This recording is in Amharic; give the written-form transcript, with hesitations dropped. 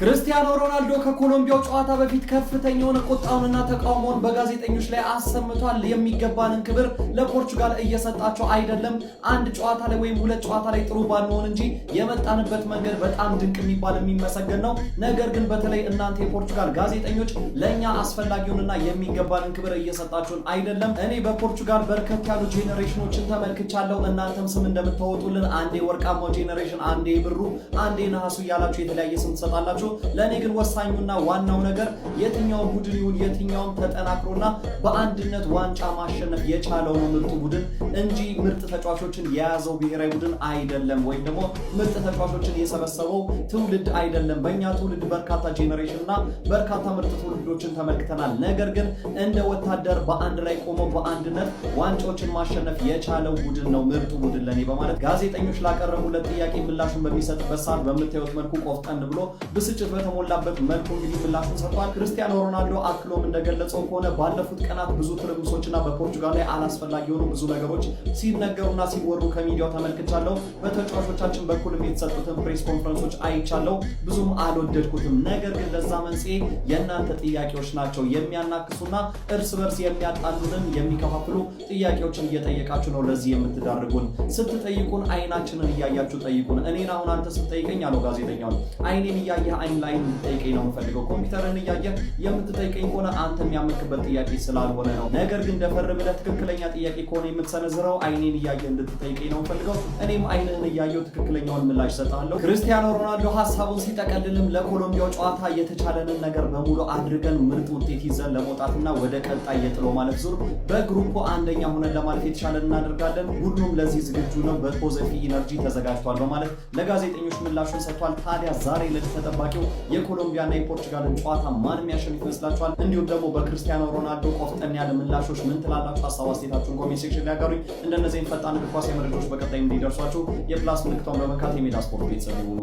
ክርስቲያኖ ሮናልዶ ከኮሎምቢያው ጨዋታ በፊት ከፍተኛውን ቁጣውንና ተቃውሞውን በጋዜጠኞች ላይ አሰምቷል። የሚገባንን ክብር ለፖርቹጋል እየሰጣቸው አይደለም። አንድ ጨዋታ ላይ ወይም ሁለት ጨዋታ ላይ ጥሩ ባንሆን እንጂ የመጣንበት መንገድ በጣም ድንቅ የሚባል የሚመሰገን ነው። ነገር ግን በተለይ እናንተ የፖርቹጋል ጋዜጠኞች ለኛ አስፈላጊውንና የሚገባንን ክብር እየሰጣችሁን አይደለም። እኔ በፖርቹጋል በርከት ያሉ ጄኔሬሽኖችን ተመልክቻለሁ። እናንተም ስም እንደምታወጡልን አንዴ ወርቃማው ጄኔሬሽን፣ አንዴ ብሩ፣ አንዴ ነሐሱ እያላችሁ የተለያየ ስም ትሰጣላችሁ። ለኔ ግን ወሳኙና ዋናው ነገር የትኛው ቡድን ይሁን የትኛውም ተጠናክሮና በአንድነት ዋንጫ ማሸነፍ የቻለው ነው ምርጡ ቡድን እንጂ ምርጥ ተጫዋቾችን የያዘው ብሔራዊ ቡድን አይደለም፣ ወይም ደግሞ ምርጥ ተጫዋቾችን የሰበሰበው ትውልድ አይደለም። በእኛ ትውልድ በርካታ ጄኔሬሽንና በርካታ ምርጥ ትውልዶችን ተመልክተናል። ነገር ግን እንደ ወታደር በአንድ ላይ ቆሞ በአንድነት ዋንጫዎችን ማሸነፍ የቻለው ቡድን ነው ምርጡ ቡድን ለኔ በማለት ጋዜጠኞች ላቀረቡለት ጥያቄ ምላሹን በሚሰጥበት ሰዓት በምታዩት መልኩ ቆፍጠን ብሎ ብስጭት በተሞላበት መልኩ እንግዲህ ምላሹን ሰጥቷል። ክርስቲያኖ ሮናልዶ አክሎም እንደገለጸው ከሆነ ባለፉት ቀናት ብዙ ትርምሶችና በፖርቹጋል ላይ አላስፈላጊ የሆኑ ብዙ ነገሮች ሲነገሩና ሲወሩ ከሚዲያው ተመልክቻለሁ። በተጫዋቾቻችን በኩልም የተሰጡትን ፕሬስ ኮንፈረንሶች አይቻለሁ። ብዙም አልወደድኩትም። ነገር ግን ለዛ መንስኤ የእናንተ ጥያቄዎች ናቸው። የሚያናክሱና እርስ በርስ የሚያጣሉንን የሚከፋፍሉ ጥያቄዎችን እየጠየቃችሁ ነው ለዚህ የምትዳርጉን። ስትጠይቁን አይናችንን እያያችሁ ጠይቁን። እኔን አሁን አንተ ስትጠይቀኝ አለው ጋዜጠኛው አይኔን እያየህ አይን ላይ እንድትጠይቀኝ ነው የምፈልገው። ኮምፒውተርን እያየህ የምትጠይቀኝ ከሆነ አንተ የሚያመክበት ጥያቄ ስላልሆነ ነው። ነገር ግን ደፈር ብለህ ትክክለኛ ጥያቄ ከሆነ የምትሰነዝረው አይኔን እያየህ እንድትጠይቀኝ ነው የምፈልገው። እኔም አይንህን እያየሁ ትክክለኛውን ምላሽ ሰጣለሁ። ክርስቲያኖ ሮናልዶ ሀሳቡን ሲጠቀልልም ለኮሎምቢያው ጨዋታ የተቻለንን ነገር በሙሉ አድርገን ምርጥ ውጤት ይዘን ለመውጣትና ወደ ቀጣይ የጥሎ ማለፍ ዙር በግሩፑ አንደኛ ሆነን ለማለፍ የተቻለን እናደርጋለን። ቡድኑም ለዚህ ዝግጁ ነው፣ በፖዘቲቭ ኢነርጂ ተዘጋጅቷል በማለት ለጋዜጠኞች ምላሹን ሰጥቷል። ታዲያ ዛሬ ተጠባቂው የኮሎምቢያና የፖርቹጋልን ጨዋታ ማን የሚያሸንፍ ይመስላችኋል? እንዲሁም ደግሞ በክርስቲያኖ ሮናልዶ ቆፍጠን ያለ ምላሾች ምን ትላላችሁ? ሀሳብ አስተያየታችሁን ኮሜንት ሴክሽን ላይ አጋሩኝ። እንደነዚህ ፈጣን እግር ኳስ መረጃዎች በቀጣይ እንዲደርሷችሁ የፕላስ ምልክቷን በመንካት የሜዳ ስፖርት ቤተሰብ ይሁኑ።